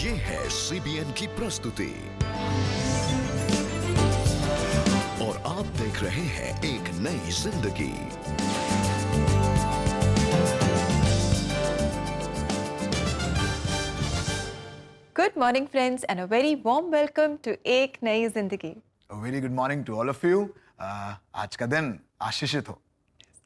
ये है सीबीएन की प्रस्तुति और आप देख रहे हैं एक नई जिंदगी। Good morning friends and a very warm welcome to एक नई जिंदगी। Very good morning to all of you. आज का दिन आशीषित हो।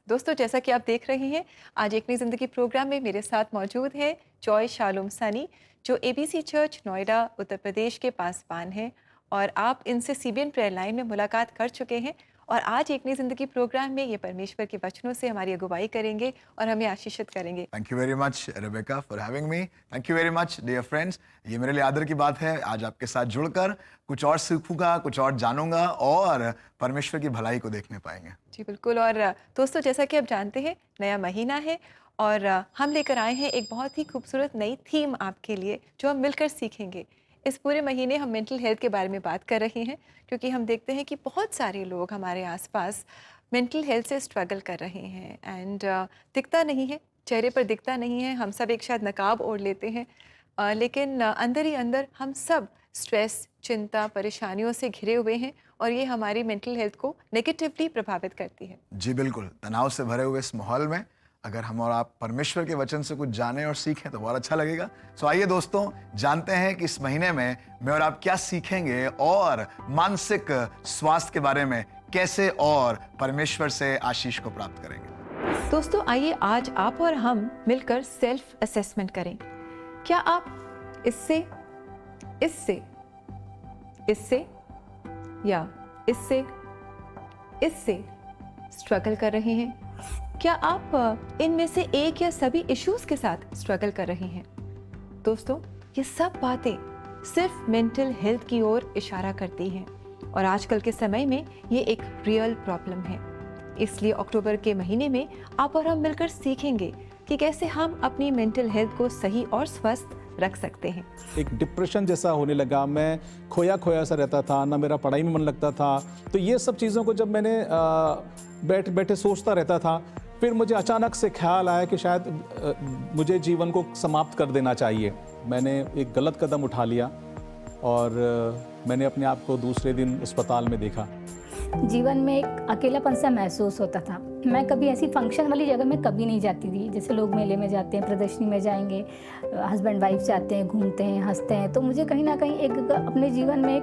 दोस्तों, जैसा कि आप देख रहे हैं, आज एक नई जिंदगी प्रोग्राम में मेरे साथ मौजूद है जॉय शालोम सनी, जो एबीसी चर्च नोएडा उत्तर प्रदेश के पासवान हैं, और आप इनसे सीबीएन प्रेयर लाइन में मुलाकात कर चुके हैं। और आज एक नई जिंदगी प्रोग्राम में ये परमेश्वर के वचनों से हमारी अगुवाई करेंगे और हमें आशीषित करेंगे। Thank you very much Rebecca for having me. Thank you very much dear friends. ये मेरे लिए आदर की बात है आज आपके साथ जुड़कर कुछ और सीखूंगा, कुछ और जानूंगा और परमेश्वर की भलाई को देखने पाएंगे। जी बिल्कुल। और दोस्तों, जैसा कि आप जानते हैं, नया महीना है और हम लेकर आए हैं एक बहुत ही खूबसूरत नई थीम आपके लिए, जो हम मिलकर सीखेंगे। इस पूरे महीने हम मेंटल हेल्थ के बारे में बात कर रहे हैं, क्योंकि हम देखते हैं कि बहुत सारे लोग हमारे आसपास मेंटल हेल्थ से स्ट्रगल कर रहे हैं एंड दिखता नहीं है, चेहरे पर दिखता नहीं है। हम सब एक शायद नकाब ओढ़ लेते हैं, लेकिन अंदर ही अंदर हम सब स्ट्रेस, चिंता, परेशानियों से घिरे हुए हैं और ये हमारी मेंटल हेल्थ को नेगेटिवली प्रभावित करती है। जी बिल्कुल। तनाव से भरे हुए इस माहौल में अगर हम और आप परमेश्वर के वचन से कुछ जानें और सीखें तो बहुत अच्छा लगेगा। सो आइए दोस्तों, जानते हैं कि इस महीने में मैं और आप क्या सीखेंगे और मानसिक स्वास्थ्य के बारे में कैसे और परमेश्वर से आशीष को प्राप्त करेंगे। दोस्तों, आइए आज आप और हम मिलकर सेल्फ असेसमेंट करें। क्या आप इससे या इससे स्ट्रगल कर रहे हैं? क्या आप इनमें से एक या सभी इश्यूज के साथ स्ट्रगल कर रहे हैं? दोस्तों, ये सब बातें सिर्फ मेंटल हेल्थ की ओर इशारा करती हैं और आजकल के समय में ये एक रियल प्रॉब्लम है। इसलिए अक्टूबर के महीने में आप और हम मिलकर सीखेंगे कि कैसे हम अपनी मेंटल हेल्थ को सही और स्वस्थ रख सकते हैं। एक डिप्रेशन जैसा होने लगा, मैं खोया खोया सा रहता था, ना मेरा पढ़ाई में मन लगता था। तो ये सब चीज़ों को जब मैंने बैठे बैठे सोचता रहता था, फिर मुझे अचानक से ख्याल आया कि शायद मुझे जीवन को समाप्त कर देना चाहिए। मैंने एक गलत कदम उठा लिया और मैंने अपने आप को दूसरे दिन अस्पताल में देखा। जीवन में एक अकेलापन सा महसूस होता था। मैं कभी ऐसी फंक्शन वाली जगह में कभी नहीं जाती थी, जैसे लोग मेले में जाते हैं, प्रदर्शनी में जाएंगे, हस्बैंड वाइफ जाते हैं, घूमते हैं, हंसते हैं। तो मुझे कहीं ना कहीं एक अपने जीवन में एक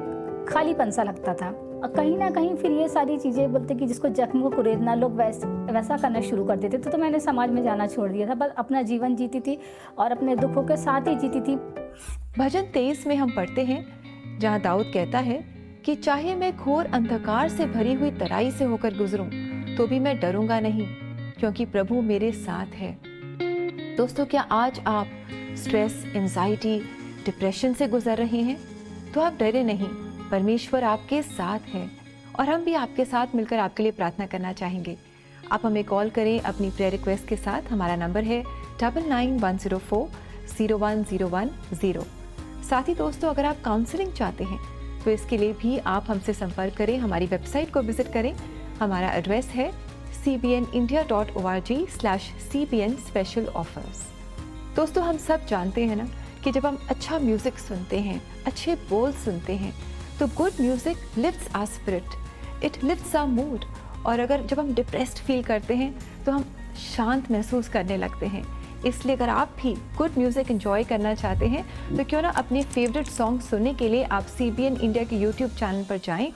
खालीपन सा लगता था। और कहीं ना कहीं फिर ये सारी चीज़ें बोलते कि जिसको जख्म को कुरेदना, लोग वैसा करना शुरू कर देते थे। तो मैंने समाज में जाना छोड़ दिया था, बस अपना जीवन जीती थी और अपने दुखों के साथ ही जीती थी। भजन 23 में हम पढ़ते हैं, जहाँ दाऊद कहता है कि चाहे मैं घोर अंधकार से भरी हुई तराई से होकर गुजरूं, तो भी मैं डरूंगा नहीं, क्योंकि प्रभु मेरे साथ है। दोस्तों, क्या आज आप स्ट्रेस, एंजाइटी, डिप्रेशन से गुजर रहे हैं? तो आप डरे नहीं, परमेश्वर आपके साथ है और हम भी आपके साथ मिलकर आपके लिए प्रार्थना करना चाहेंगे। आप हमें कॉल करें अपनी प्रेयर रिक्वेस्ट के साथ। हमारा नंबर है 9910401010। साथ ही दोस्तों, अगर आप काउंसलिंग चाहते हैं तो इसके लिए भी आप हमसे संपर्क करें, हमारी वेबसाइट को विजिट करें। हमारा एड्रेस है cbnindia.org/cbn special offers। दोस्तों, हम सब जानते हैं ना कि जब हम अच्छा म्यूजिक सुनते हैं, अच्छे बोल सुनते हैं, तो good music lifts our spirit, it lifts our mood. और अगर जब हम डिप्रेस्ड फील करते हैं तो हम शांत महसूस करने लगते हैं। इसलिए अगर आप भी गुड म्यूजिक एंजॉय करना चाहते हैं तो क्यों ना अपने फेवरेट सॉन्ग सुनने के लिए आप सीबीएन इंडिया के यूट्यूब चैनल पर जाएं।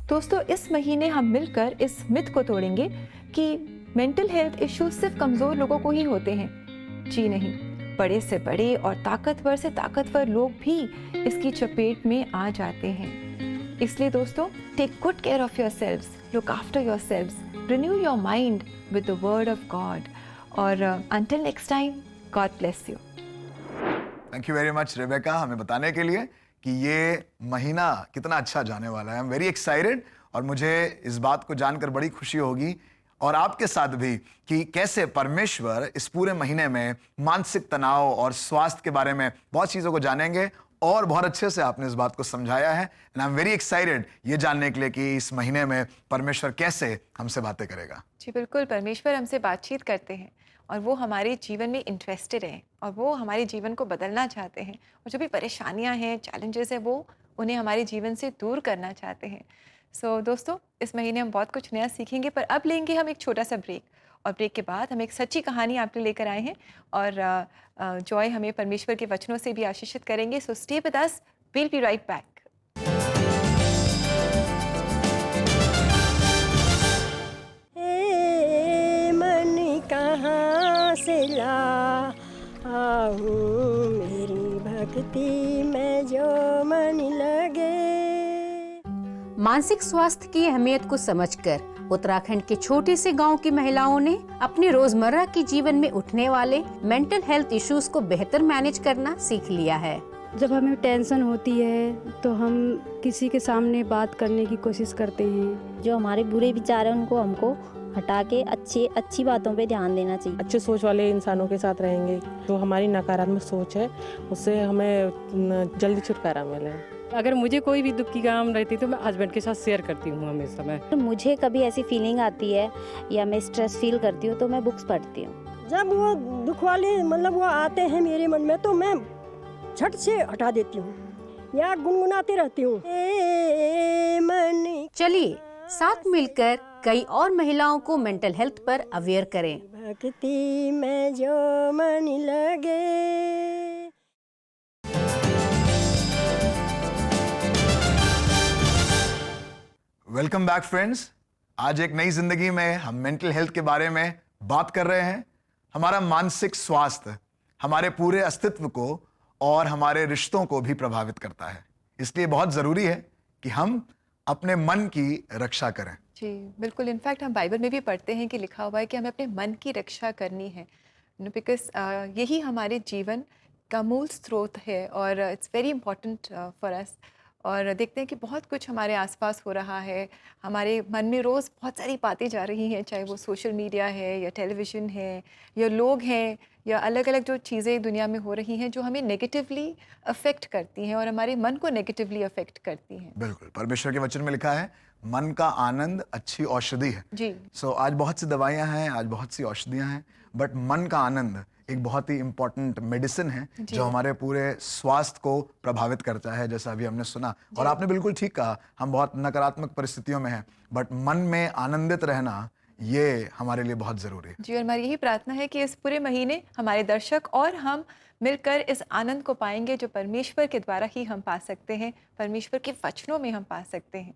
दोस्तों, इस महीने हम मिलकर इस मिथ को तोड़ेंगे कि मेंटल हेल्थ इश्यूज सिर्फ कमज़ोर लोगों को ही होते हैं। जी नहीं, बड़े से बड़े और ताकतवर से ताकतवर लोग भी इसकी चपेट में आ जाते हैं। इसलिए दोस्तों, take good care of yourselves, look after yourselves, renew your mind with the word of God, और until next time, God bless you. Thank you very much Rebecca हमें बताने के लिए कि ये महीना कितना अच्छा जाने वाला है। आई एम वेरी एक्साइटेड और मुझे इस बात को जानकर बड़ी खुशी होगी और आपके साथ भी कि कैसे परमेश्वर इस पूरे महीने में मानसिक तनाव और स्वास्थ्य के बारे में बहुत चीज़ों को जानेंगे और बहुत अच्छे से आपने इस बात को समझाया है। And I am very excited ये जानने के लिए कि इस महीने में परमेश्वर कैसे हमसे बातें करेगा। जी बिल्कुल, परमेश्वर हमसे बातचीत करते हैं और वो हमारे जीवन में इंटरेस्टेड हैं और वो हमारे जीवन को बदलना चाहते हैं, और जो भी परेशानियां हैं, चैलेंजेस हैं, वो उन्हें हमारे जीवन से दूर करना चाहते हैं। सो दोस्तों, इस महीने हम बहुत कुछ नया सीखेंगे, पर अब लेंगे हम एक छोटा सा ब्रेक, और ब्रेक के बाद हम एक सच्ची कहानी आपके लिए लेकर आए हैं, और जॉय हमें परमेश्वर के वचनों से भी आशीषित करेंगे। So stay with us, we'll be right back. मन कहाँ से ला आऊं, मेरी भक्ति में जो मन लगे। मानसिक स्वास्थ्य की अहमियत को समझकर उत्तराखंड के छोटे से गांव की महिलाओं ने अपने रोजमर्रा के जीवन में उठने वाले मेंटल हेल्थ इश्यूज को बेहतर मैनेज करना सीख लिया है। जब हमें टेंशन होती है तो हम किसी के सामने बात करने की कोशिश करते हैं। जो हमारे बुरे विचार हैं उनको हमको हटा के अच्छी बातों पे ध्यान देना चाहिए। अच्छे सोच वाले इंसानों के साथ रहेंगे तो हमारी नकारात्मक सोच है उससे हमें जल्दी छुटकारा मिले। अगर मुझे कोई भी दुख की काम रहती तो मैं हस्बैंड के साथ शेयर करती हूँ हमेशा। मैं मुझे कभी ऐसी फीलिंग आती है या मैं स्ट्रेस फील करती हूँ तो मैं बुक्स पढ़ती हूँ। जब वो दुख वाले मतलब वो आते हैं मेरे मन में तो मैं झट से हटा देती हूँ या गुनगुनाती रहती हूँ। चलिए साथ मिलकर कई और महिलाओं को मेंटल हेल्थ पर अवेयर करें। भक्ति में जो मन लगे। Welcome back friends. आज एक नई जिंदगी में हम मेंटल हेल्थ के बारे में बात कर रहे हैं। हमारा मानसिक स्वास्थ्य हमारे पूरे अस्तित्व को और हमारे रिश्तों को भी प्रभावित करता है, इसलिए बहुत जरूरी है कि हम अपने मन की रक्षा करें। जी बिल्कुल, इनफैक्ट हम बाइबल में भी पढ़ते हैं कि लिखा हुआ है कि हमें अपने मन की रक्षा करनी है, बिकॉज यही हमारे जीवन का मूल स्रोत है और it's very important for us. और देखते हैं कि बहुत कुछ हमारे आसपास हो रहा है, हमारे मन में रोज़ बहुत सारी बातें जा रही हैं, चाहे वो सोशल मीडिया है या टेलीविज़न है या लोग हैं या अलग अलग जो चीज़ें दुनिया में हो रही हैं जो हमें नेगेटिवली अफेक्ट करती हैं और हमारे मन को नेगेटिवली अफेक्ट करती हैं। बिल्कुल, परमेश्वर के वचन में लिखा है मन का आनंद अच्छी औषधि है। जी आज बहुत सी दवाइयाँ हैं, आज बहुत सी औषधियाँ हैं, बट मन का आनंद एक बहुत ही इम्पोर्टेंट मेडिसिन है जो हमारे पूरे स्वास्थ्य को प्रभावित करता है, जैसा अभी हमने सुना। और आपने बिल्कुल ठीक कहा, हम बहुत नकारात्मक परिस्थितियों में हैं, बट मन में आनंदित रहना ये हमारे लिए बहुत ज़रूरी है। जी, और हमारी यही प्रार्थना है कि इस पूरे महीने हमारे दर्शक और हम मिलकर इस आनंद को पाएंगे जो परमेश्वर के द्वारा ही हम पा सकते हैं, परमेश्वर के वचनों में हम पा सकते हैं।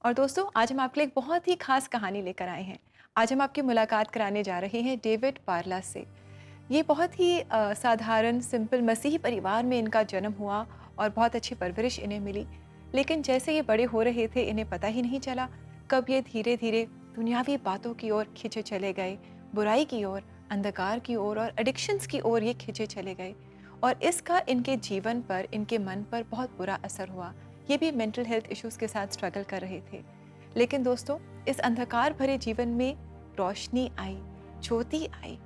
और दोस्तों, आज हम आपके लिए एक बहुत ही खास कहानी लेकर आए हैं। आज हम आपकी मुलाकात कराने जा रहे हैं डेविड पार्ला से। ये बहुत ही साधारण सिंपल मसीही परिवार में इनका जन्म हुआ और बहुत अच्छी परवरिश इन्हें मिली, लेकिन जैसे ये बड़े हो रहे थे इन्हें पता ही नहीं चला कब ये धीरे धीरे दुनियावी बातों की ओर खिंचे चले गए, बुराई की ओर, अंधकार की ओर और एडिक्शंस की ओर ये खिंचे चले गए। और इसका इनके जीवन पर, इनके मन पर बहुत बुरा असर हुआ। ये भी मेंटल हेल्थ इश्यूज़ के साथ स्ट्रगल कर रहे थे। लेकिन दोस्तों, इस अंधकार भरे जीवन में रोशनी आई, ज्योति आई।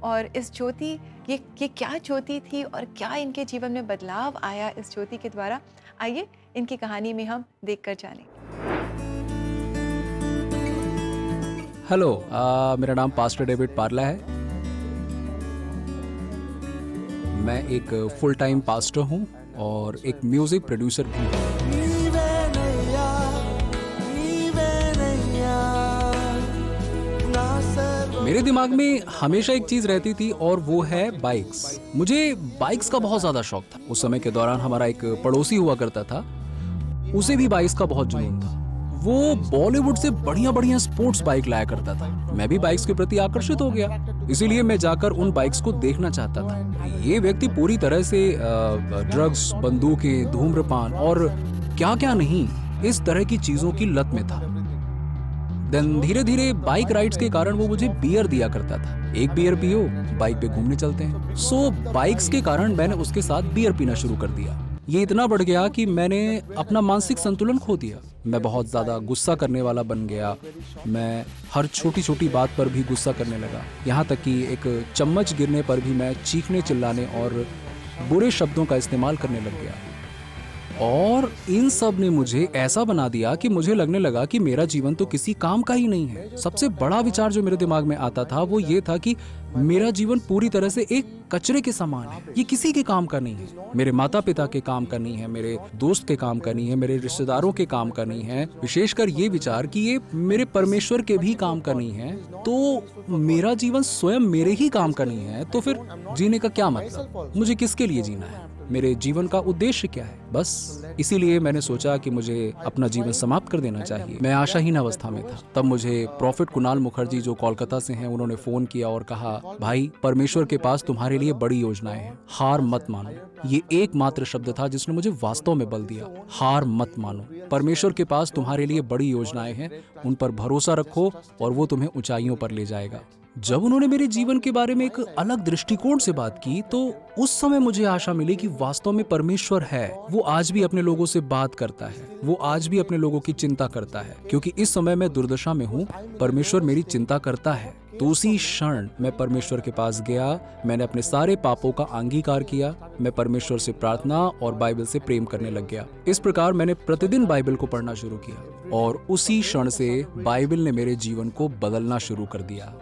और इस ज्योति, ये क्या ज्योति थी और क्या इनके जीवन में बदलाव आया इस ज्योति के द्वारा, आइए इनकी कहानी में हम देखकर जानें। हेलो, मेरा नाम पास्टर डेविड पार्ला है। मैं एक फुल टाइम पास्टर हूँ और एक म्यूजिक प्रोड्यूसर भी हूँ। मेरे दिमाग में हमेशा एक चीज रहती थी और वो है बाइक्स। मुझे बाइक्स का बहुत ज्यादा शौक था। उस समय के दौरान हमारा एक पड़ोसी हुआ करता था, उसे भी बाइक्स का बहुत जुनून था। वो बॉलीवुड से बढ़िया बढ़िया स्पोर्ट्स बाइक लाया करता था। मैं भी बाइक्स के प्रति आकर्षित हो गया, इसीलिए मैं जाकर उन बाइक्स को देखना चाहता था। ये व्यक्ति पूरी तरह से ड्रग्स, बंदूकें, धूम्रपान और क्या क्या नहीं इस तरह की चीजों की लत में था। देन धीरे धीरे बाइक राइड्स के कारण वो मुझे बियर दिया करता था। एक बियर पियो, बाइक पे घूमने चलते हैं। सो बाइक्स के कारण मैंने उसके साथ बियर पीना शुरू कर दिया। ये इतना बढ़ गया कि मैंने अपना मानसिक संतुलन खो दिया। मैं बहुत ज्यादा गुस्सा करने वाला बन गया। मैं हर छोटी छोटी बात पर भी गुस्सा करने लगा। यहाँ तक कि एक चम्मच गिरने पर भी मैं चीखने चिल्लाने और बुरे शब्दों का इस्तेमाल करने लग गया। और इन सब ने मुझे ऐसा बना दिया कि मुझे लगने लगा कि मेरा जीवन तो किसी काम का ही नहीं है। सबसे बड़ा विचार जो मेरे दिमाग में आता था वो ये था कि मेरा जीवन पूरी तरह से एक कचरे के समान है। ये किसी के काम का नहीं है। मेरे माता पिता के काम का नहीं है, मेरे दोस्त के काम का नहीं है, मेरे रिश्तेदारों के काम का नहीं है। विशेषकर ये विचार कि ये मेरे परमेश्वर के भी काम का नहीं है। तो मेरा जीवन स्वयं मेरे ही काम का नहीं है, तो फिर जीने का क्या मतलब? मुझे किसके लिए जीना है? मेरे जीवन का उद्देश्य क्या है? बस इसीलिए मैंने सोचा कि मुझे अपना जीवन समाप्त कर देना चाहिए। मैं आशाहीन अवस्था में था। तब मुझे प्रॉफिट कुणाल मुखर्जी जो कोलकाता से हैं, उन्होंने फोन किया और कहा, भाई परमेश्वर के पास तुम्हारे लिए बड़ी योजनाएं हैं, हार मत मानो। ये एकमात्र शब्द था जिसने मुझे वास्तव में बल दिया, हार मत मानो। परमेश्वर के पास तुम्हारे लिए बड़ी योजनाएं हैं, उन पर भरोसा रखो और वो तुम्हें ऊंचाइयों पर ले जाएगा। जब उन्होंने मेरे जीवन के बारे में एक अलग दृष्टिकोण से बात की तो उस समय मुझे आशा मिली कि वास्तव में परमेश्वर है। वो आज भी अपने लोगों से बात करता है, वो आज भी अपने लोगों की चिंता करता है। क्योंकि इस समय मैं दुर्दशा में हूँ, परमेश्वर मेरी चिंता करता है। तो उसी क्षण मैं परमेश्वर के पास गया। मैंने अपने सारे पापों का अंगीकार किया। मैं परमेश्वर से प्रार्थना और बाइबल से प्रेम करने लग गया। इस प्रकार मैंने प्रतिदिन बाइबल को पढ़ना शुरू किया और उसी क्षण से बाइबल ने मेरे जीवन को बदलना शुरू कर दिया।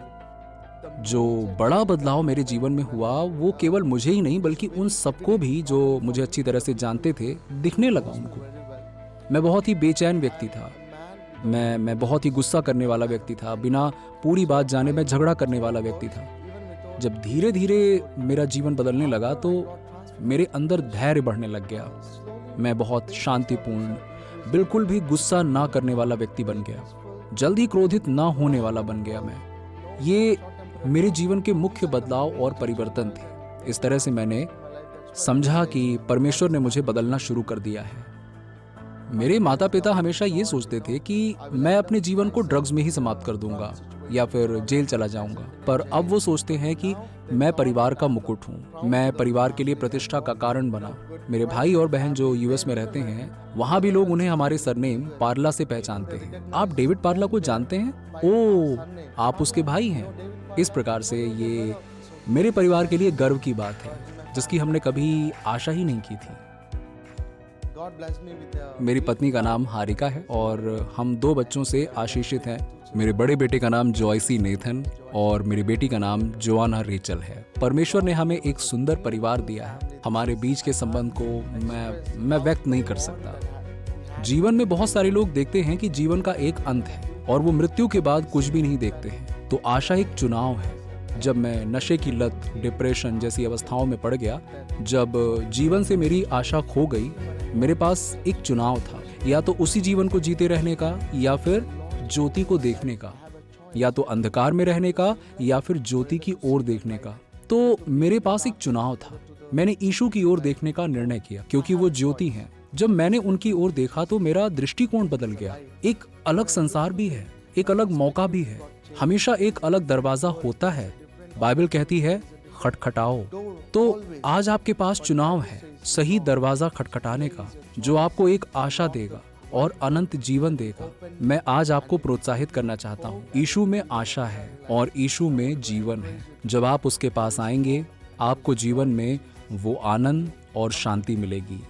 जो बड़ा बदलाव मेरे जीवन में हुआ वो केवल मुझे ही नहीं बल्कि उन सबको भी जो मुझे अच्छी तरह से जानते थे दिखने लगा उनको। मैं बहुत ही बेचैन व्यक्ति था। मैं बहुत ही गुस्सा करने वाला व्यक्ति था। बिना पूरी बात जाने मैं झगड़ा करने वाला व्यक्ति था। जब धीरे धीरे मेरा जीवन बदलने लगा तो मेरे अंदर धैर्य बढ़ने लग गया। मैं बहुत शांतिपूर्ण, बिल्कुल भी गुस्सा ना करने वाला व्यक्ति बन गया। जल्दी क्रोधित ना होने वाला बन गया मैं। ये मेरे जीवन के मुख्य बदलाव और परिवर्तन थे। इस तरह से मैंने समझा कि परमेश्वर ने मुझे बदलना शुरू कर दिया है। मेरे माता पिता हमेशा ये सोचते थे कि मैं अपने जीवन को ड्रग्स में ही समाप्त कर दूंगा या फिर जेल चला जाऊंगा, पर अब वो सोचते हैं कि मैं परिवार का मुकुट हूँ। मैं परिवार के लिए प्रतिष्ठा का कारण बना। मेरे भाई और बहन जो यूएस में रहते हैं, वहाँ भी लोग उन्हें हमारे सरनेम पार्ला से पहचानते हैं। आप डेविड पार्ला को जानते हैं? ओह, आप उसके भाई हैं। इस प्रकार से ये मेरे परिवार के लिए गर्व की बात है जिसकी हमने कभी आशा ही नहीं की थी। मेरी पत्नी का नाम हारिका है और हम 2 बच्चों से आशीषित हैं। मेरे बड़े बेटे का नाम जॉयसी नेथन और मेरी बेटी का नाम जोआना रेचल है। परमेश्वर ने हमें एक सुंदर परिवार दिया है। हमारे बीच के संबंध को मैं व्यक्त नहीं कर सकता। जीवन में बहुत सारे लोग देखते हैं कि जीवन का एक अंत है और वो मृत्यु के बाद कुछ भी नहीं देखते हैं। तो आशा एक चुनाव है। जब मैं नशे की लत, डिप्रेशन जैसी अवस्थाओं में पड़ गया, जब जीवन से मेरी आशा खो गई, मेरे पास एक चुनाव था, या तो उसी जीवन को जीते रहने का या फिर ज्योति को देखने का, या तो अंधकार में रहने का या फिर ज्योति की ओर देखने का। तो मेरे पास एक चुनाव था। मैंने यीशु की ओर देखने का निर्णय किया क्योंकि वो ज्योति हैं। जब मैंने उनकी ओर देखा तो मेरा दृष्टिकोण बदल गया। एक अलग संसार भी है, एक अलग मौका भी है। हमेशा एक अलग दरवाजा होता है। बाइबल कहती है खटखटाओ। तो आज आपके पास चुनाव है सही दरवाजा खटखटाने का, जो आपको एक आशा देगा और अनंत जीवन देगा। मैं आज आपको प्रोत्साहित करना चाहता हूँ। यीशु में आशा है और यीशु में जीवन है। जब आप उसके पास आएंगे, आपको जीवन में वो आनंद और शांति मिलेगी।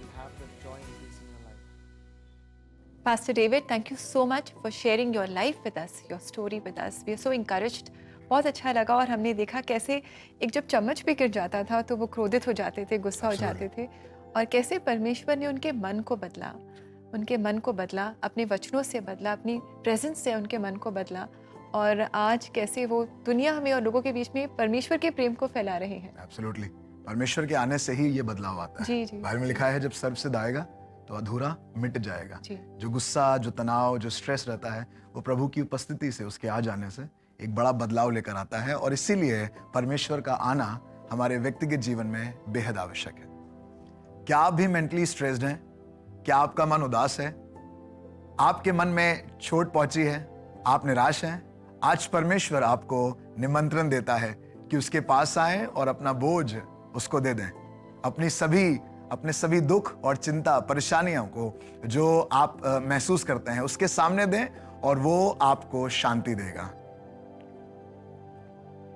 Pastor David, thank you so much for sharing your life with us, your story with us. We are so encouraged. बहुत अच्छा लगा और हमने देखा कैसे एक जब चम्मच भी गिर जाता था तो वो क्रोधित हो जाते थे, गुस्सा हो जाते थे, और कैसे परमेश्वर ने उनके मन को बदला, उनके मन को बदला, अपने वचनों से बदला, अपनी प्रेजेंस से उनके मन को बदला, और आज कैसे वो दुनिया में और लोगों के बीच में परमेश्वर के प्रेम को फैला रहे हैं। एब्सोल्युटली, परमेश्वर के आने से ही ये बदलाव आता है। जी जी। बाइबल में लिखा है जब सर्वसिद्ध आएगा तो अधूरा मिट जाएगा। जो गुस्सा, जो तनाव, जो स्ट्रेस रहता है, वो प्रभु की उपस्थिति से, उसके आ जाने से एक बड़ा बदलाव लेकर आता है। और इसीलिए परमेश्वर का आना हमारे व्यक्तिगत जीवन में बेहद आवश्यक है। क्या आप भी मेंटली स्ट्रेस्ड हैं? क्या आपका मन उदास है? आपके मन में चोट पहुंची है? आप निराश हैं? आज परमेश्वर आपको निमंत्रण देता है कि उसके पास आएं और अपना बोझ उसको दे दें। अपने सभी दुख और चिंता, परेशानियों को जो आप महसूस करते हैं उसके सामने दें और वो आपको शांति देगा।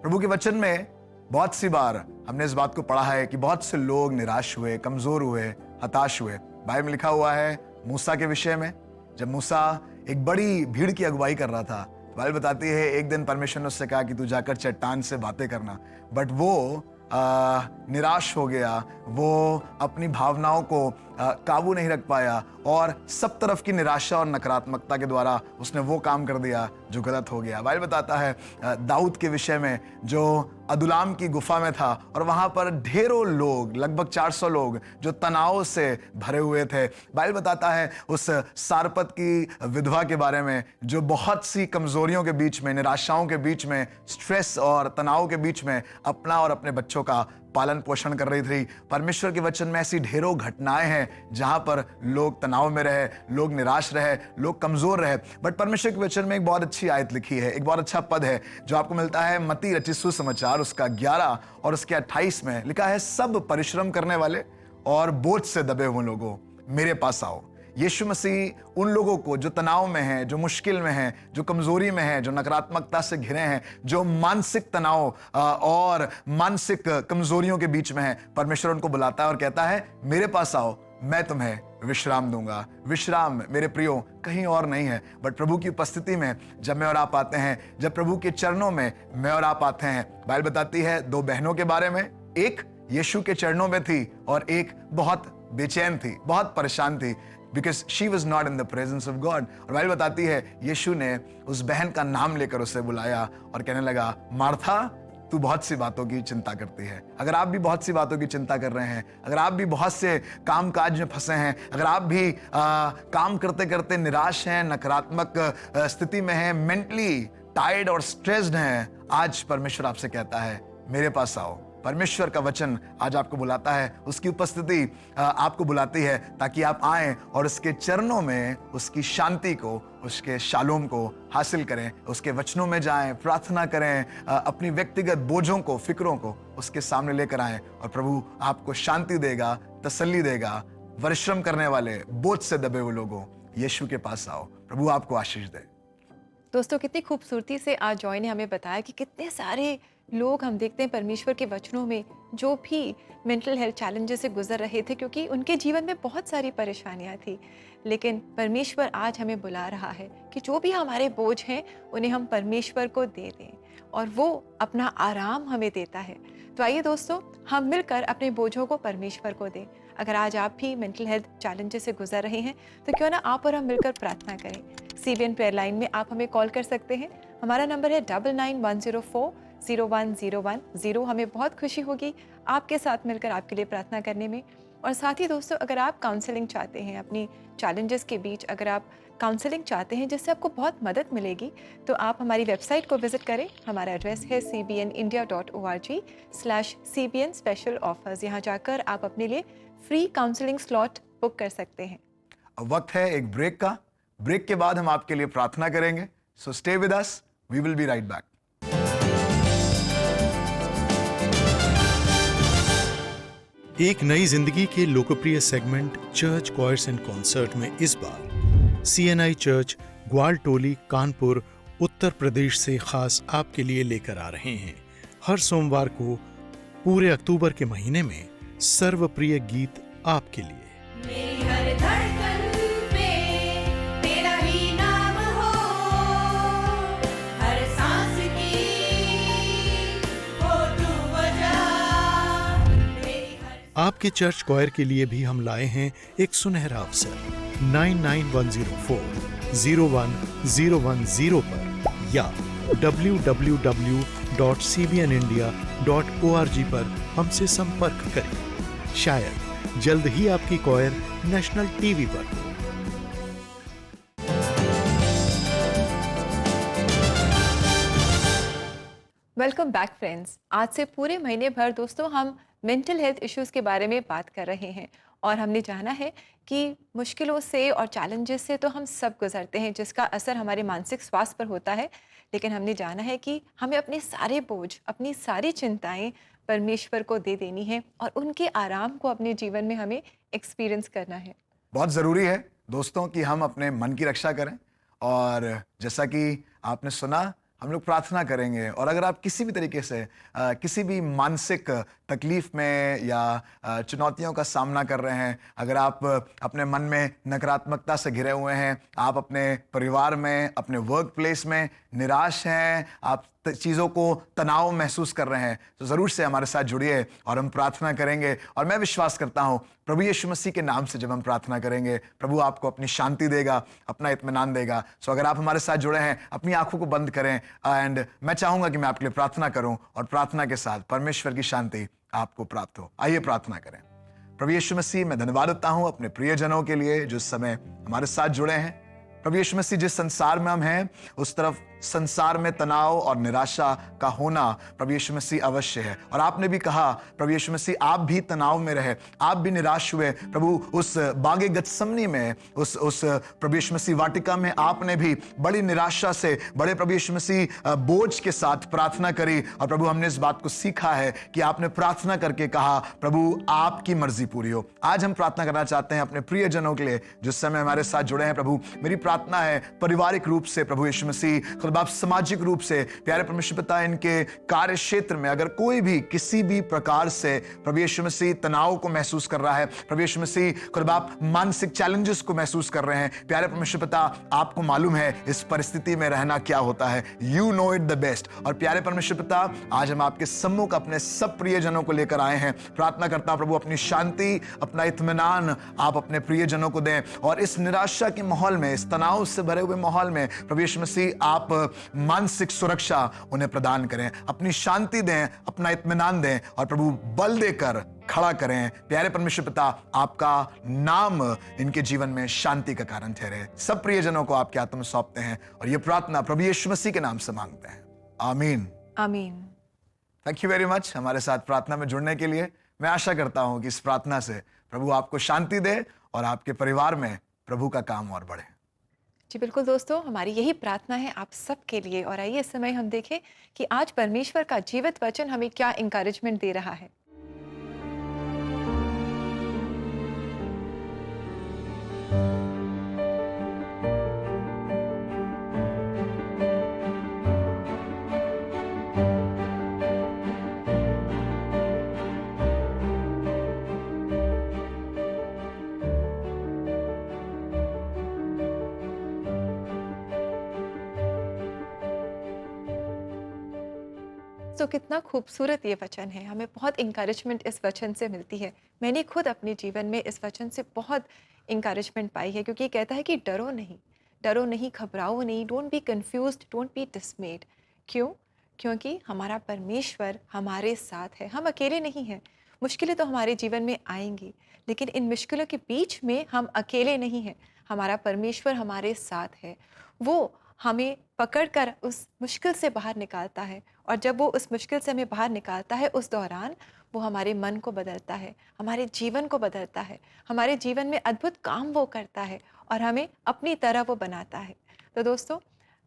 प्रभु के वचन में बहुत सी बार हमने इस बात को पढ़ा है कि बहुत से लोग निराश हुए, कमजोर हुए, हताश हुए। बाइबल में लिखा हुआ है मूसा के विषय में, जब मूसा एक बड़ी भीड़ की अगुवाई कर रहा था, बाइबल बताती है एक दिन परमेश्वर ने उससे कहा कि तू जाकर चट्टान से बातें करना, बट वो निराश हो गया, वो अपनी भावनाओं को काबू नहीं रख पाया और सब तरफ की निराशा और नकारात्मकता के द्वारा उसने वो काम कर दिया जो गलत हो गया। बाइबल बताता है दाऊद के विषय में, जो अदुलाम की गुफा में था और वहां पर ढेरों लोग, लगभग 400 लोग जो तनाव से भरे हुए थे। बाइबल बताता है उस सारपत की विधवा के बारे में जो बहुत सी कमजोरियों के बीच में, निराशाओं के बीच में, स्ट्रेस और तनाव के बीच में अपना और अपने बच्चों का पालन पोषण कर रही थी। परमेश्वर के वचन में ऐसी ढेरों घटनाएं हैं जहां पर लोग तनाव में रहे, लोग निराश रहे, लोग कमजोर रहे। बट परमेश्वर के वचन में एक बहुत अच्छी आयत लिखी है, एक बहुत अच्छा पद है जो आपको मिलता है मत्ती रचित सुसमाचार उसका 11 और उसके 28 में लिखा है, सब परिश्रम करने वाले और बोझ से दबे हुए लोगों मेरे पास आओ। यीशु मसीह उन लोगों को जो तनाव में हैं, जो मुश्किल में हैं, जो कमजोरी में हैं, जो नकारात्मकता से घिरे हैं, जो मानसिक तनाव और मानसिक कमजोरियों के बीच में हैं, परमेश्वर उनको बुलाता है और कहता है मेरे पास आओ, मैं तुम्हें विश्राम दूंगा। विश्राम मेरे प्रियो कहीं और नहीं है बट प्रभु की उपस्थिति में जब मैं और आप आते हैं, जब प्रभु के चरणों में मैं और आप आते हैं। बाइबल बताती है 2 बहनों के बारे में, एक यीशु के चरणों में थी और एक बहुत बेचैन थी, बहुत परेशान थी, because she was not in the presence of God। और बाइबल बताती है यीशु ने उस बहन का नाम लेकर उसे बुलाया और कहने लगा, मार्था तू बहुत सी बातों की चिंता करती है। अगर आप भी बहुत सी बातों की चिंता कर रहे हैं, अगर आप भी बहुत से काम काज में फंसे हैं, अगर आप भी काम करते करते निराश हैं, नकारात्मक स्थिति में हैं, मेंटली टायर्ड और स्ट्रेस्ड हैं, आज परमेश्वर आपसे कहता है मेरे पास आओ। परमेश्वर का वचन आज आपको बुलाता है, उसकी उपस्थिति आपको बुलाती है ताकि आप आएं और उसके चरणों में उसकी शांति को, उसके शालोम को हासिल करें, उसके वचनों में जाएं, प्रार्थना करें, अपनी व्यक्तिगत बोझों को, फिक्रों को उसके सामने लेकर आएं और प्रभु आपको शांति देगा, तसल्ली देगा। परिश्रम करने वाले, बोझ से दबे हुए लोगों, यीशु के पास आओ, प्रभु आपको आशीष दे। दोस्तों, कितनी खूबसूरती से आज जॉय ने हमें बताया कि कितने सारे लोग हम देखते हैं परमेश्वर के वचनों में जो भी मेंटल हेल्थ चैलेंजेस से गुजर रहे थे, क्योंकि उनके जीवन में बहुत सारी परेशानियां थी, लेकिन परमेश्वर आज हमें बुला रहा है कि जो भी हमारे बोझ हैं उन्हें हम परमेश्वर को दे दें और वो अपना आराम हमें देता है। तो आइए दोस्तों, हम मिलकर अपने बोझों को परमेश्वर को दें। अगर आज आप भी मेंटल हेल्थ चैलेंजेस से गुजर रहे हैं तो क्यों ना आप और हम मिलकर प्रार्थना करें। CBN प्रेयर लाइन में आप हमें कॉल कर सकते हैं। हमारा नंबर है 9910401010। हमें बहुत खुशी होगी आपके साथ मिलकर आपके लिए प्रार्थना करने में। और साथ ही दोस्तों, अगर आप काउंसलिंग चाहते हैं अपनी चैलेंजेस के बीच, अगर आप काउंसलिंग चाहते हैं जिससे आपको बहुत मदद मिलेगी, तो आप हमारी वेबसाइट को विजिट करें। हमारा एड्रेस है cbnindia.org/CBN स्पेशल ऑफर्स। यहाँ जाकर आप अपने लिए फ्री काउंसलिंग स्लॉट बुक कर सकते हैं। अब वक्त है एक ब्रेक का। ब्रेक के बाद हम आपके लिए प्रार्थना करेंगे। So stay with us, we will be right back. एक नई जिंदगी के लोकप्रिय segment church choirs and concert में इस बार CNI चर्च ग्वालटोली, कानपुर, उत्तर प्रदेश से खास आपके लिए लेकर आ रहे हैं। हर सोमवार को पूरे अक्टूबर के महीने में सर्वप्रिय गीत आपके लिए। मेरी हर धड़कन पे तेरा ही नाम हो, हर सांस की हो तू वजह। आपके चर्च कॉयर के लिए भी हम लाए हैं एक सुनहरा अवसर। 9910401010 पर या www.cbnindia.org पर हमसे संपर्क करें। शायद जल्द ही आपकी कॉयर नेशनल टीवी पर हो। Welcome back friends. आज से पूरे महीने भर दोस्तों हम मेंटल हेल्थ इश्यूज़ के बारे में बात कर रहे हैं और हमने जाना है कि मुश्किलों से और चैलेंजेस से तो हम सब गुजरते हैं, जिसका असर हमारे मानसिक स्वास्थ्य पर होता है। लेकिन हमने जाना है कि हमें अपने सारे बोझ, अपनी सारी चिंताएं परमेश्वर को दे देनी है और उनके आराम को अपने जीवन में हमें एक्सपीरियंस करना है। बहुत ज़रूरी है दोस्तों कि हम अपने मन की रक्षा करें, और जैसा कि आपने सुना, हम लोग प्रार्थना करेंगे। और अगर आप किसी भी तरीके से किसी भी मानसिक तकलीफ में या चुनौतियों का सामना कर रहे हैं, अगर आप अपने मन में नकारात्मकता से घिरे हुए हैं, आप अपने परिवार में, अपने वर्क प्लेस में निराश हैं, आप चीज़ों को तनाव महसूस कर रहे हैं, तो ज़रूर से हमारे साथ जुड़िए और हम प्रार्थना करेंगे। और मैं विश्वास करता हूँ प्रभु यीशु मसीह के नाम से जब हम प्रार्थना करेंगे, प्रभु आपको अपनी शांति देगा, अपना इत्मीनान देगा। सो अगर आप हमारे साथ जुड़े हैं, अपनी आंखों को बंद करें एंड मैं चाहूँगा कि मैं आपके लिए प्रार्थना करूँ और प्रार्थना के साथ परमेश्वर की शांति आपको प्राप्त हो। आइए प्रार्थना करें। प्रभु यीशु मसीह, मैं धन्यवाद देता हूँ अपने प्रियजनों के लिए जो इस समय हमारे साथ जुड़े हैं। प्रभु यीशु मसीह, जिस संसार में हम हैं उस तरफ संसार में तनाव और निराशा का होना प्रभु यीशु मसीह अवश्य है। और आपने भी कहा प्रभु यीशु मसीह, आप भी तनाव में रहे, आप भी निराश हुए। प्रभु उस बागे गतसमनी में, उस प्रभु यीशु मसीह वाटिका में आपने भी बड़ी निराशा से, बड़े प्रभु यीशु मसीह बोझ के साथ प्रार्थना करी। और प्रभु हमने इस बात को सीखा है कि आपने प्रार्थना करके कहा प्रभु आपकी मर्जी पूरी हो। आज हम प्रार्थना करना चाहते हैं अपने प्रियजनों के लिए जो इस समय हमारे साथ जुड़े हैं। प्रभु मेरी प्रार्थना है पारिवारिक रूप से प्रभु यीशु मसीह, आप सामाजिक रूप से प्यारे परमेश्वर पिता, इनके कार्य क्षेत्र में अगर कोई भी किसी भी प्रकार से प्रभु यीशु मसीह तनाव को महसूस कर रहा है, प्रभु यीशु मसीह खुद आप मानसिक चैलेंजेस को महसूस कर रहे हैं, प्यारे परमेश्वर पिता आपको मालूम है इस परिस्थिति में रहना क्या होता है, you know it the best. और प्यारे परमेश्वर पिता, आज हम आपके सम्मुख अपने सब प्रियजनों को लेकर आए हैं। प्रार्थना करता हूं प्रभु अपनी शांति, अपना इत्मीनान आप अपने प्रियजनों को दें। और इस निराशा के माहौल में, इस तनाव से भरे हुए माहौल में प्रभु यीशु मसीह आप मानसिक सुरक्षा उन्हें प्रदान करें, अपनी शांति दें, अपना इत्मीनान दें और प्रभु बल देकर खड़ा करें। प्यारे परमेश्वर पिता, आपका नाम इनके जीवन में शांति का कारण ठहरे। सब प्रियजनों को आपके हाथों में सौंपते हैं और ये प्रार्थना प्रभु यीशु मसीह के नाम से मांगते हैं, आमीन आमीन। थैंक यू वेरी मच हमारे साथ प्रार्थना में जुड़ने के लिए। मैं आशा करता हूं कि इस प्रार्थना से प्रभु आपको शांति दे और आपके परिवार में प्रभु का काम और बढ़े। जी बिल्कुल दोस्तों, हमारी यही प्रार्थना है आप सबके लिए। और आइए इस समय हम देखें कि आज परमेश्वर का जीवित वचन हमें क्या इंकरेजमेंट दे रहा है। तो कितना खूबसूरत ये वचन है, हमें बहुत इंकरेजमेंट इस वचन से मिलती है। मैंने खुद अपने जीवन में इस वचन से बहुत इंकरेजमेंट पाई है, क्योंकि ये कहता है कि डरो नहीं, घबराओ नहीं, don't be confused, don't be डिसमेड। क्यों? क्योंकि हमारा परमेश्वर हमारे साथ है, हम अकेले नहीं हैं। मुश्किलें तो हमारे जीवन में आएंगी, लेकिन इन मुश्किलों के बीच में हम अकेले नहीं हैं। हमारा परमेश्वर हमारे साथ है, वो हमें पकड़कर उस मुश्किल से बाहर निकालता है। और जब वो उस मुश्किल से हमें बाहर निकालता है, उस दौरान वो हमारे मन को बदलता है, हमारे जीवन को बदलता है, हमारे जीवन में अद्भुत काम वो करता है और हमें अपनी तरह वो बनाता है। तो दोस्तों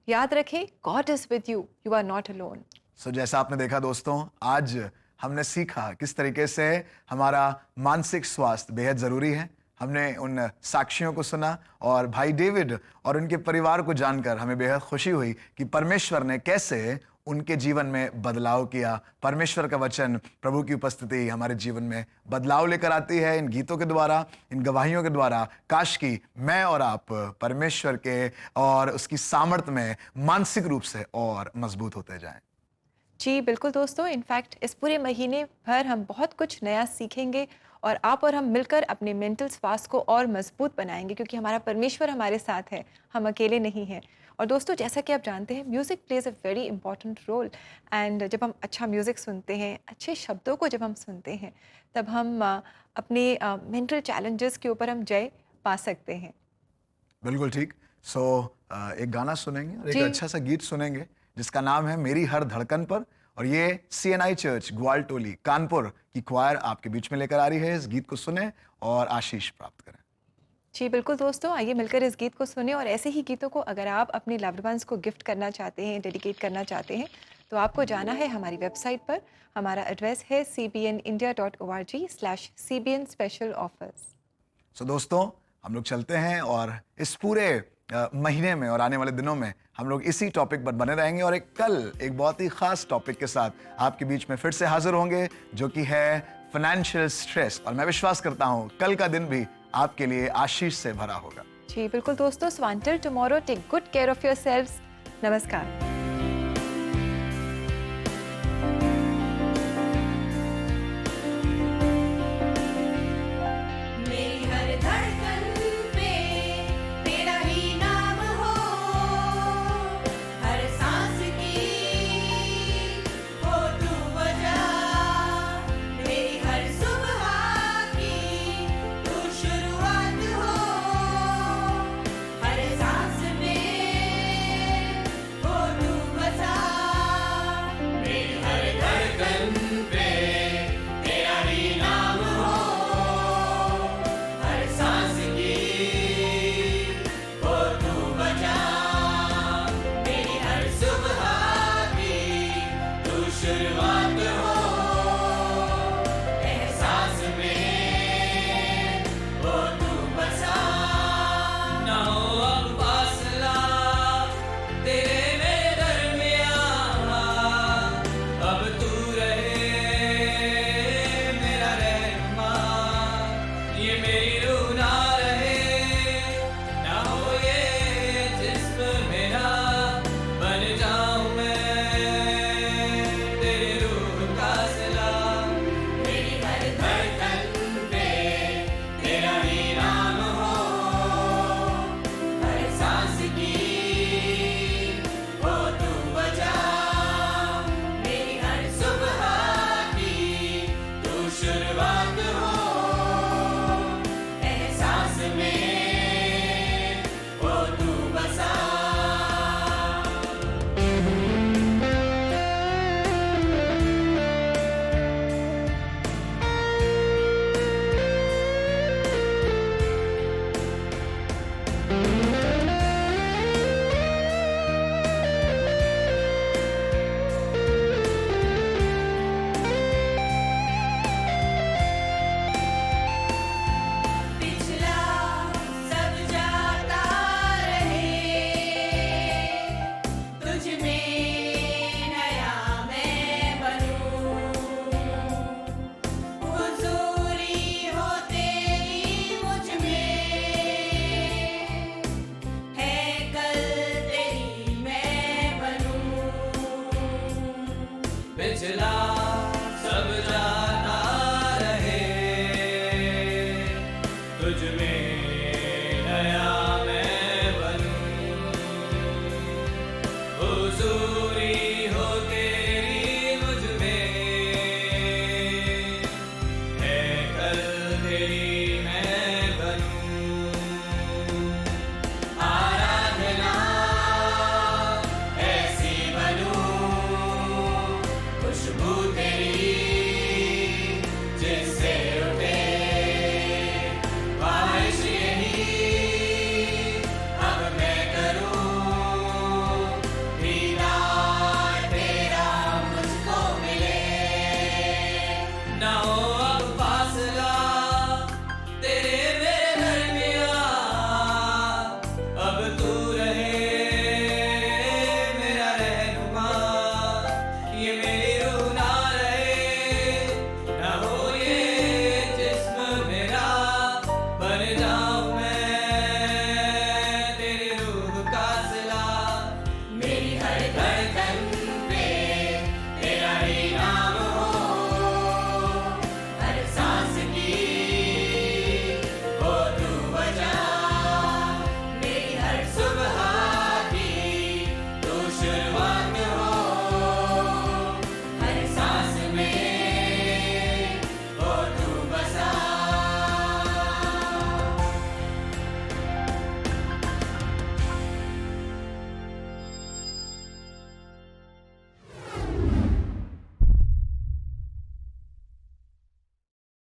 याद रखें, God is with you, you are not alone. So जैसा आपने देखा दोस्तों, आज हमने सीखा किस तरीके से हमारा मानसिक स्वास्थ्य बेहद ज़रूरी है। हमने उन साक्षियों को सुना और भाई डेविड और उनके परिवार को जानकर हमें बेहद खुशी हुई कि परमेश्वर ने कैसे उनके जीवन में बदलाव किया। परमेश्वर का वचन, प्रभु की उपस्थिति हमारे जीवन में बदलाव लेकर आती है इन गीतों के द्वारा, इन गवाहियों के द्वारा। काश कि मैं और आप परमेश्वर के और उसकी सामर्थ्य में मानसिक रूप से और मजबूत होते जाएं। जी बिल्कुल दोस्तों, इनफैक्ट इस पूरे महीने भर हम बहुत कुछ नया सीखेंगे और आप और हम मिलकर अपने मेंटल स्वास्थ्य को और मजबूत बनाएंगे, क्योंकि हमारा परमेश्वर हमारे साथ है, हम अकेले नहीं हैं। और दोस्तों जैसा कि आप जानते हैं, music plays a very important role. And जब हम अच्छा म्यूज़िक सुनते हैं, अच्छे शब्दों को जब हम सुनते हैं, तब हम अपने मेंटल चैलेंजेस के ऊपर हम जय पा सकते हैं। बिल्कुल ठीक। सो एक गाना सुनेंगे और एक अच्छा सा गीत सुनेंगे जिसका नाम है मेरी हर धड़कन पर, और ये CNI चर्च ग्वालटोली कानपुर की क्वायर आपके बीच में लेकर आ रही है। इस गीत को सुने और आशीष प्राप्त करें। जी बिल्कुल दोस्तों, आइए मिलकर इस गीत को सुने। और ऐसे ही गीतों को अगर आप अपने लव्ड वंस को गिफ्ट करना चाहते हैं, डेडिकेट करना चाहते हैं, तो आपको जाना है हमारी वेबसाइट पर। हमारा एड्रेस है cbnindia.org/cbn special offers। सो दोस्तों, हम लोग चलते हैं और इस पूरे महीने में और आने वाले दिनों में हम लोग इसी टॉपिक पर बने रहेंगे और कल एक बहुत ही खास टॉपिक के साथ आपके बीच में फिर से हाजिर होंगे, जो कि है फाइनेंशियल स्ट्रेस। और मैं विश्वास करता हूं कल का दिन भी आपके लिए आशीष से भरा होगा। जी बिल्कुल दोस्तों, so until tomorrow, take good care of yourselves. नमस्कार। मेरी हर धड़कन पे तेरा ही नाम हो, हर सांस की हो तू वजह, मेरी हर सुबह की तू शुरुआत हो, हर सांस में हो तू बसा, मेरी हर धड़कन पे तेरा ही नाम हो, हर सांस की हो तू बचा, मेरी हर सुबह की तू शुरुआत हो, एहसास में हो तू बसा, ना हो अब फासला तेरे मेरे दरमियां, अब तू रहे मेरा रहमान, ये मेरी रूह ना रहे, ना हो ये जिस्म मेरा, बन जाऊं मैं तेरी रूह का सिला, मेरी हर धड़कन पे तेरा ही नाम हो, हर सांस की हो तू वजह, मेरी हर सुबह की तू शुरुआत हो, एहसास में हो तू बसा। पिछला सब जाता रहे, तुझ में नया मैं बनूं, हुजूरी हो तेरी मुझ में, है कल तेरी मैं बनूं, पिछला सब जाता रहे, तुझ में नया